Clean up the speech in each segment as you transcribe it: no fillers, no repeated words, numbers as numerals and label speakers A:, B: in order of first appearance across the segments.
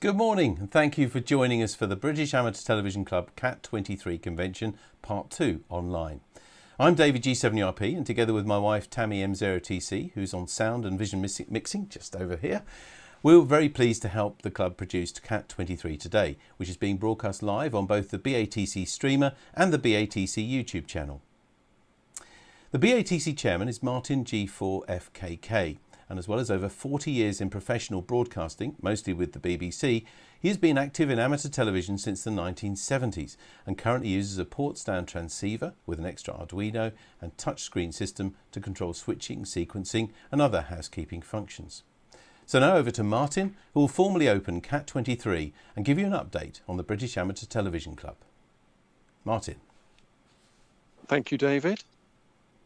A: Good morning and thank you for joining us for the British Amateur Television Club CAT23 Convention Part 2 online. I'm David G7URP and together with my wife Tammy M0TC, who's on sound and vision mixing just over here, we're very pleased to help the club produce CAT23 today, which is being broadcast live on both the BATC streamer and the BATC YouTube channel. The BATC chairman is Martin G4FKK. And as well as over 40 years in professional broadcasting, mostly with the BBC, he has been active in amateur television since the 1970s and currently uses a port stand transceiver with an extra Arduino and touchscreen system to control switching, sequencing and other housekeeping functions. So now over to Martin, who will formally open CAT23 and give you an update on the British Amateur Television Club. Martin.
B: Thank you, David.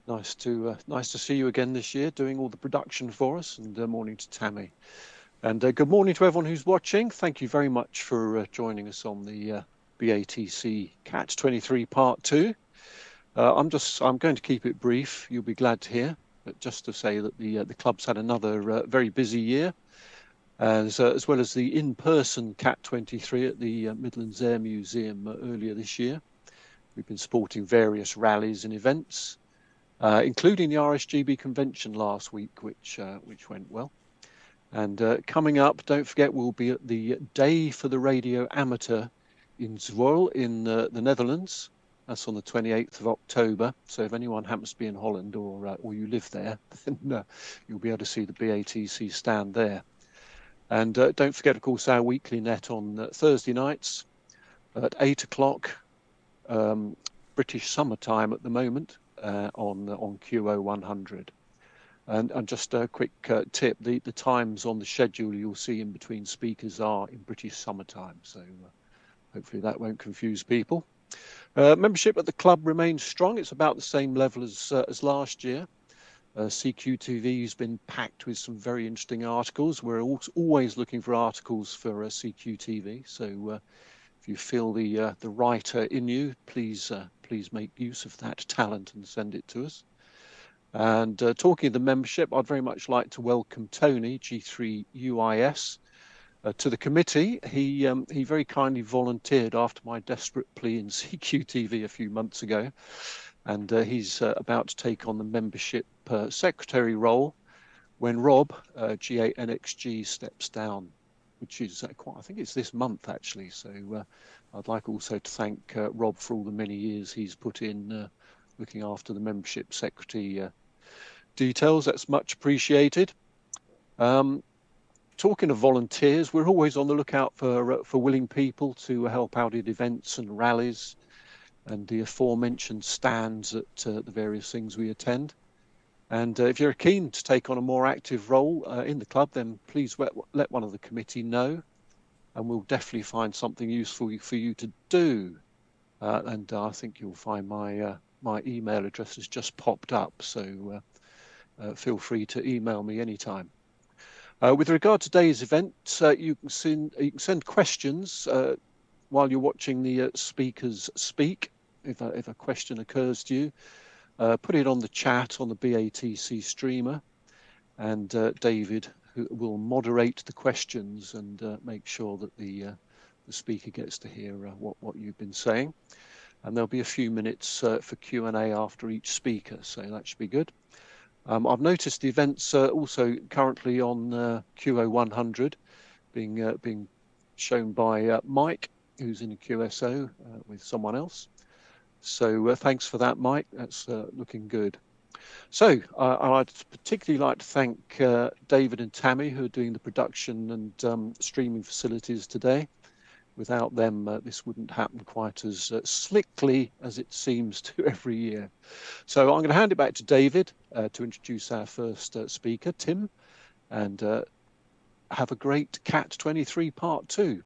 B: Nice to see you again this year, doing all the production for us, and morning to Tammy. And good morning to everyone who's watching. Thank you very much for joining us on the BATC CAT23 Part 2. I'm going to keep it brief, you'll be glad to hear, but just to say that the club's had another very busy year, as well as the in-person CAT23 at the Midlands Air Museum earlier this year. We've been supporting various rallies and events, including the RSGB convention last week, which went well. And coming up, don't forget, we'll be at the Day for the Radio Amateur in Zwolle in the Netherlands. That's on the 28th of October. So if anyone happens to be in Holland or you live there, then you'll be able to see the BATC stand there. And don't forget, of course, our weekly net on Thursday nights at 8 o'clock British summertime at the moment. On QO100. And just a quick tip, the times on the schedule you'll see in between speakers are in British summertime, so hopefully that won't confuse people. Membership at the club remains strong. It's about the same level as last year. CQTV has been packed with some very interesting articles. We're always looking for articles for CQTV, so if you feel the writer in you, please make use of that talent and send it to us. And talking of the membership, I'd very much like to welcome Tony, G3UIS, to the committee. He very kindly volunteered after my desperate plea in CQTV a few months ago, and he's about to take on the membership secretary role when Rob, G8NXG, steps down, which is I think it's this month actually. So I'd like also to thank Rob for all the many years he's put in looking after the membership secretary details. That's much appreciated. Talking of volunteers, we're always on the lookout for willing people to help out at events and rallies and the aforementioned stands at the various things we attend. And if you're keen to take on a more active role in the club, then please let one of the committee know, and we'll definitely find something useful for you to do. And I think you'll find my email address has just popped up, so feel free to email me anytime. With regard to today's event, you can send questions while you're watching the speakers speak. If a question occurs to you, put it on the chat on the BATC streamer, and David will moderate the questions and make sure that the speaker gets to hear what you've been saying. And there'll be a few minutes for Q&A after each speaker, so that should be good. I've noticed the events also currently on QO100 being shown by Mike, who's in a QSO with someone else. So thanks for that, Mike. That's looking good. So I'd particularly like to thank David and Tammy, who are doing the production and streaming facilities today. Without them, this wouldn't happen quite as slickly as it seems to every year. So I'm going to hand it back to David to introduce our first speaker, Tim, and have a great CAT23 Part 2.